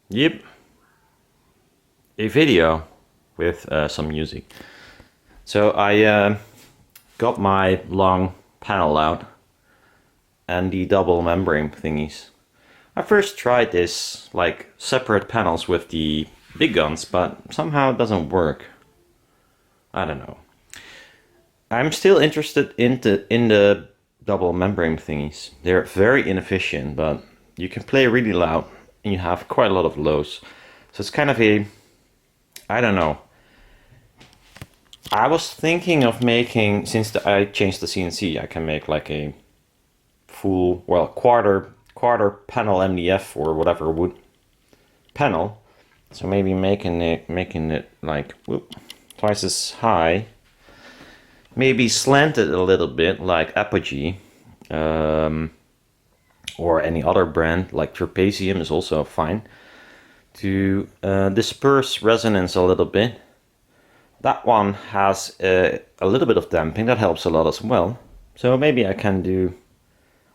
Yep, a video with some music. So I got my long panel out and the double membrane thingies. I first tried this like separate panels with the big guns, but somehow it doesn't work. I don't know. I'm still interested in the double membrane thingies. They're very inefficient, but you can play really loud and you have quite a lot of lows. So it's kind of a, I don't know. I was thinking of making, since I changed the CNC, I can make like a full, well, quarter panel MDF or whatever wood panel. So maybe making it like whoop, twice as high. Maybe slanted a little bit like Apogee, or any other brand like Trapezium is also fine, to disperse resonance a little bit. That one has a little bit of damping, that helps a lot as well. So maybe I can do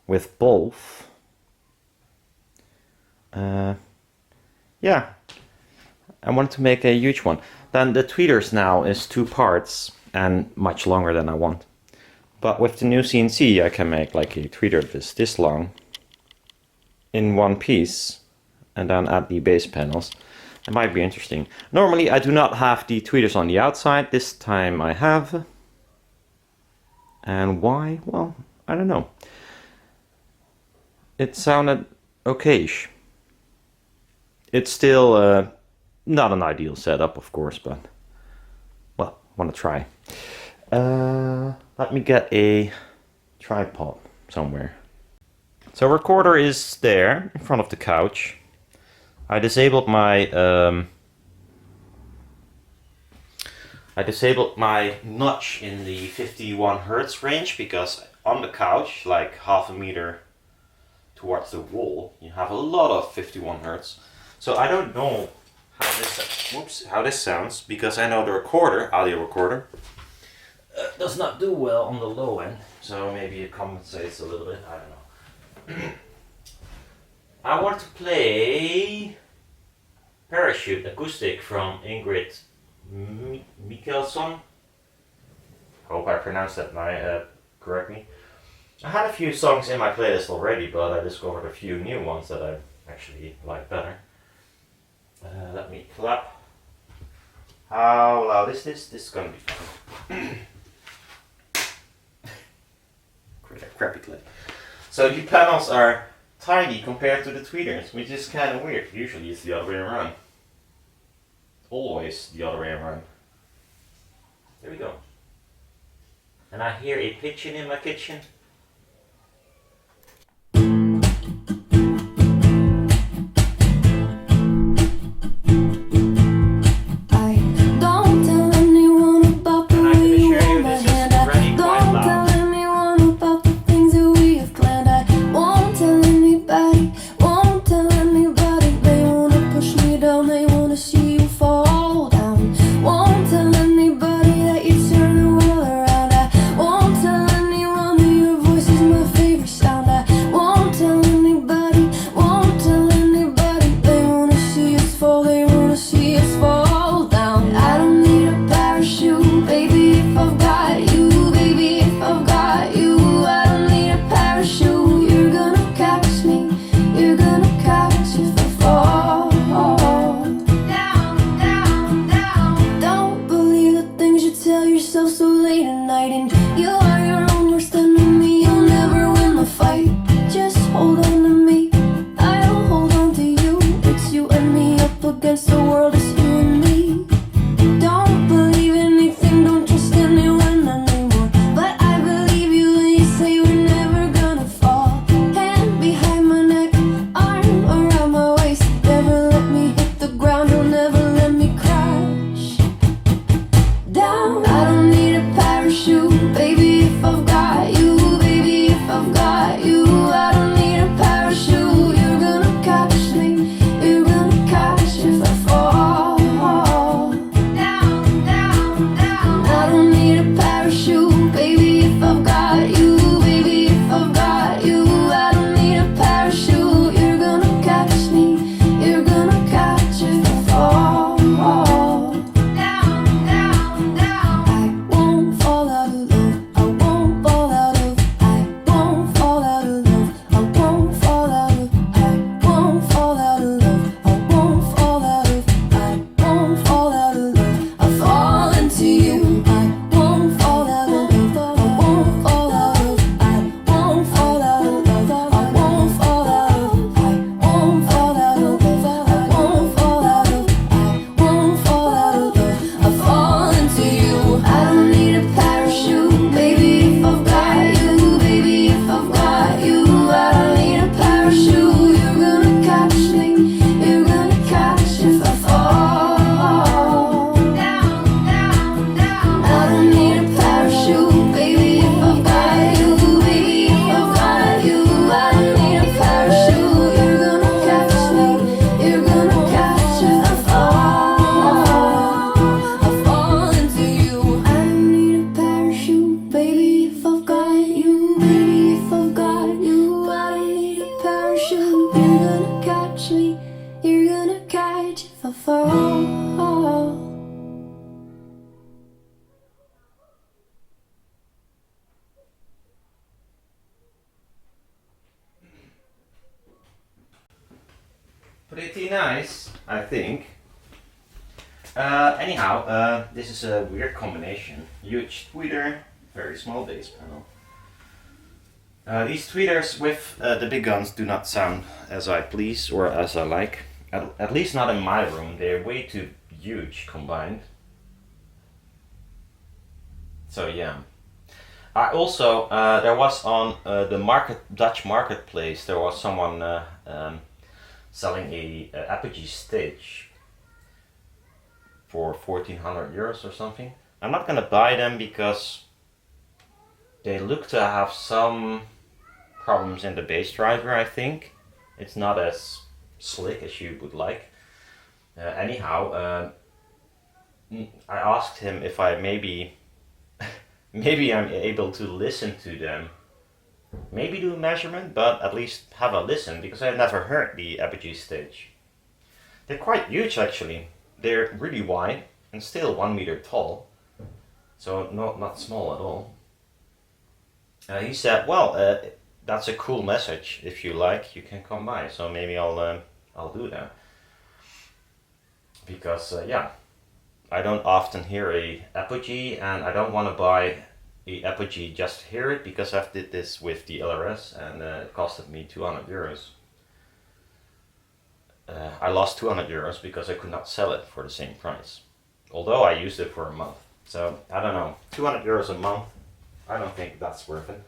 with both. Yeah, I want to make a huge one. Then the tweeters now is 2 parts and much longer than I want. But with the new CNC I can make like a tweeter this long in one piece and then add the base panels. It might be interesting. Normally I do not have the tweeters on the outside. This time I have. And why? Well, I don't know. It sounded okay-ish. It's still not an ideal setup, of course, but well, want to try. Let me get a tripod somewhere. So recorder is there in front of the couch. I disabled my notch in the 51 Hertz range because on the couch, like half a meter towards the wall, you have a lot of 51 Hertz. So I don't know how this sounds, because I know the audio recorder, does not do well on the low end. So maybe it compensates a little bit. I don't know. I want to play Parachute Acoustic from Ingrid Michaelson. Hope I pronounced that correctly. I had a few songs in my playlist already, but I discovered a few new ones that I actually like better. Let me clap. How loud is this? This is gonna be fun. Crappy clip. So the panels are tiny compared to the tweeters, which is kind of weird. Usually it's the other way around. Always the other way around. There we go. And I hear a pigeon in my kitchen. Won't tell anybody that you turn the world around. I won't tell anyone that you're pretty nice, I think. Anyhow, this is a weird combination. Huge tweeter, very small bass panel. These tweeters with the big guns do not sound as I please or as I like. At least not in my room. They're way too huge combined. So yeah. I also, there was on the Dutch marketplace, there was someone selling a Apogee stage for 1400 euros or something. I'm not gonna buy them because they look to have some problems in the bass driver, I think. It's not as slick as you would like. Anyhow, I asked him if I maybe I'm able to listen to them. Maybe do a measurement, but at least have a listen, because I've never heard the Apogee stage. They're quite huge actually. They're really wide and still 1 meter tall. So not small at all. He said, well, that's a cool message. If you like, you can come by. So maybe I'll do that. Because yeah, I don't often hear a Apogee, and I don't want to buy a Apogee just to hear it, because I've did this with the LRS and it costed me 200 euros. I lost 200 euros because I could not sell it for the same price. Although I used it for a month. So I don't know, 200 euros a month, I don't think that's worth it.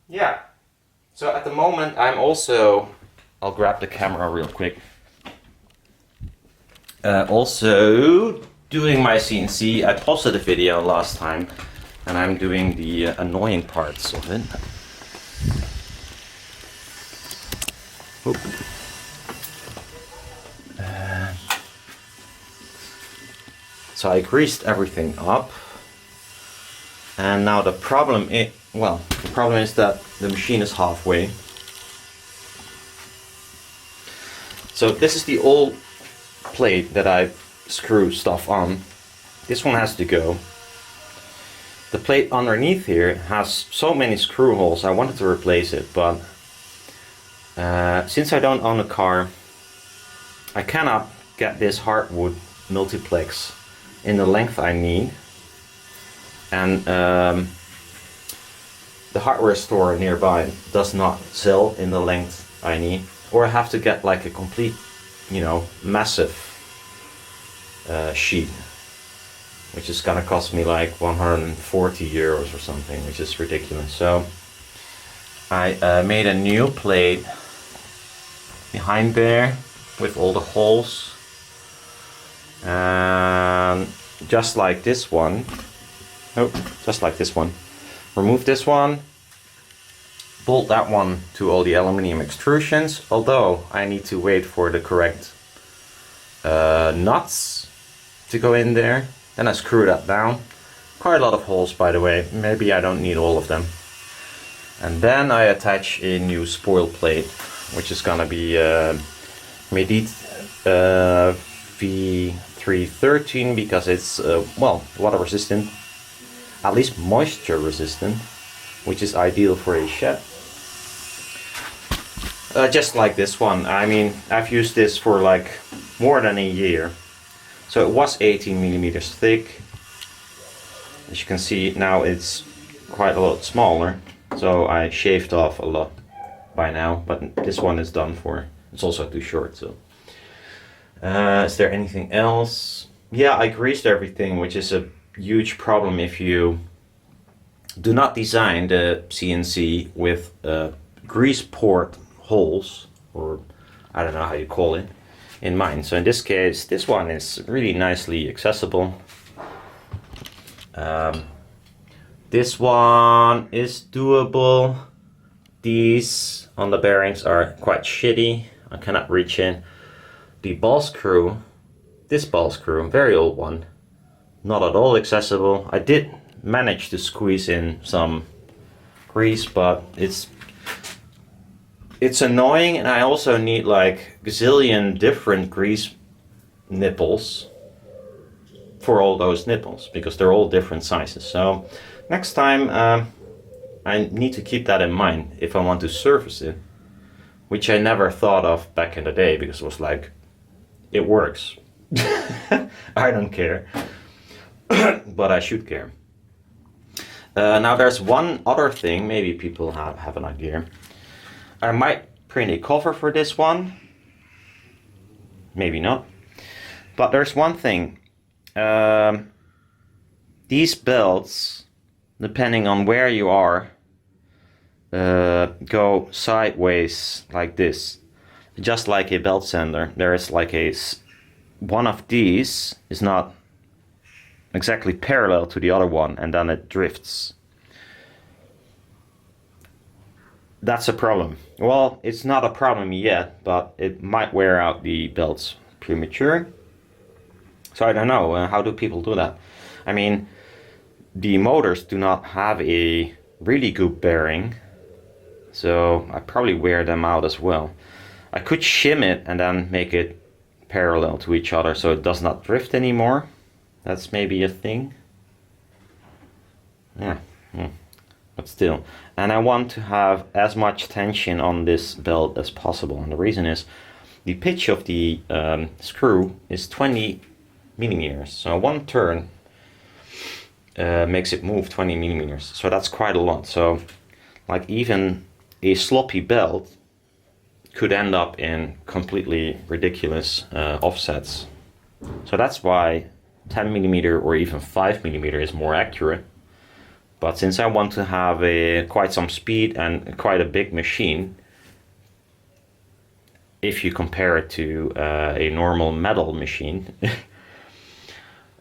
Yeah, so at the moment I'll grab the camera real quick. Also doing my CNC. I posted a video last time and I'm doing the annoying parts of it. So I greased everything up, and now the problem is that the machine is halfway. So this is the old plate that I screw stuff on. This one has to go. The plate underneath here has so many screw holes. I wanted to replace it, but since I don't own a car, I cannot get this hardwood multiplex in the length I need, and the hardware store nearby does not sell in the length I need, or I have to get like a complete, massive sheet, which is gonna cost me like 140 euros or something, which is ridiculous. So I made a new plate behind there with all the holes, and just like this one. Remove this one, bolt that one to all the aluminium extrusions, although I need to wait for the correct nuts to go in there. Then I screw that down. Quite a lot of holes, by the way. Maybe I don't need all of them. And then I attach a new spoil plate, which is gonna be Medit V313, because it's water resistant, at least moisture resistant, which is ideal for a shed. Just like this one. I mean, I've used this for like more than a year. So it was 18 millimeters thick. As you can see now, it's quite a lot smaller. So I shaved off a lot by now, but this one is done for. It's also too short. So is there anything else? Yeah, I greased everything, which is a huge problem if you do not design the CNC with grease port holes, or I don't know how you call it, in mind. So in this case, this one is really nicely accessible. This one is doable. These on the bearings are quite shitty. I cannot reach in. The ball screw, this ball screw, very old one, not at all accessible. I did manage to squeeze in some grease, but it's annoying, and I also need like gazillion different grease nipples for all those nipples, because they're all different sizes. So next time I need to keep that in mind if I want to surface it. which I never thought of back in the day because it was like, it works. I don't care, but I should care. Now there's one other thing, maybe people have an idea. I might print a cover for this one, maybe not. But there's one thing. These belts, depending on where you are, go sideways like this, just like a belt sander. There is like one of these is not exactly parallel to the other one, and then it drifts. That's a problem. Well, it's not a problem yet, but it might wear out the belts premature. So I don't know, how do people do that? I mean, the motors do not have a really good bearing, so I probably wear them out as well. I could shim it and then make it parallel to each other so it does not drift anymore. That's maybe a thing. Yeah, but still. And I want to have as much tension on this belt as possible. And the reason is the pitch of the screw is 20 millimeters. So one turn makes it move 20 millimeters. So that's quite a lot. So like even a sloppy belt could end up in completely ridiculous offsets. So that's why 10 millimeter or even 5 millimeter is more accurate. But since I want to have quite some speed and quite a big machine, if you compare it to a normal metal machine,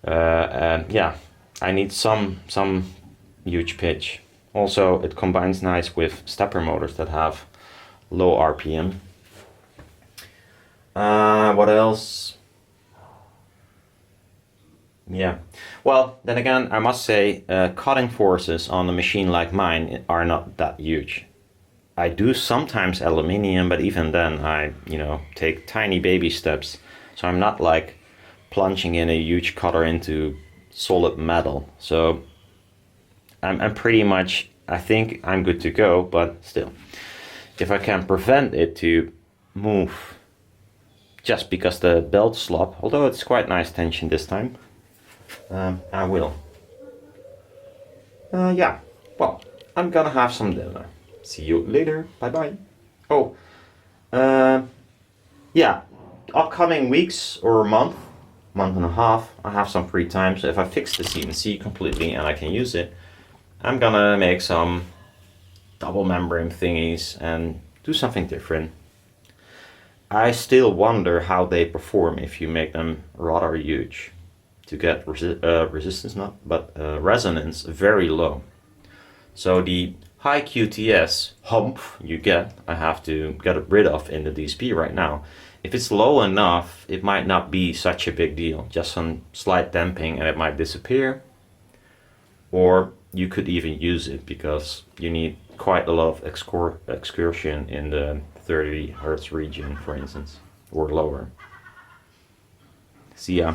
yeah, I need some huge pitch. Also, it combines nice with stepper motors that have low RPM. What else? Yeah, well, then again, I must say, cutting forces on a machine like mine are not that huge. I do sometimes aluminium, but even then I, take tiny baby steps. So I'm not like plunging in a huge cutter into solid metal. So I'm pretty much, I think I'm good to go, but still, if I can prevent it to move just because the belt slop, although it's quite nice tension this time, I will. Yeah, well, I'm gonna have some dinner. See you later. Bye bye. Oh, yeah, upcoming weeks or month and a half, I have some free time. So if I fix the CNC completely and I can use it, I'm gonna make some double membrane thingies and do something different. I still wonder how they perform if you make them rather huge, to get resistance, resonance very low. So the high QTS hump you get, I have to get rid of in the DSP right now. If it's low enough, it might not be such a big deal, just some slight damping and it might disappear. Or you could even use it because you need quite a lot of excursion in the 30 Hertz region, for instance, or lower. See ya.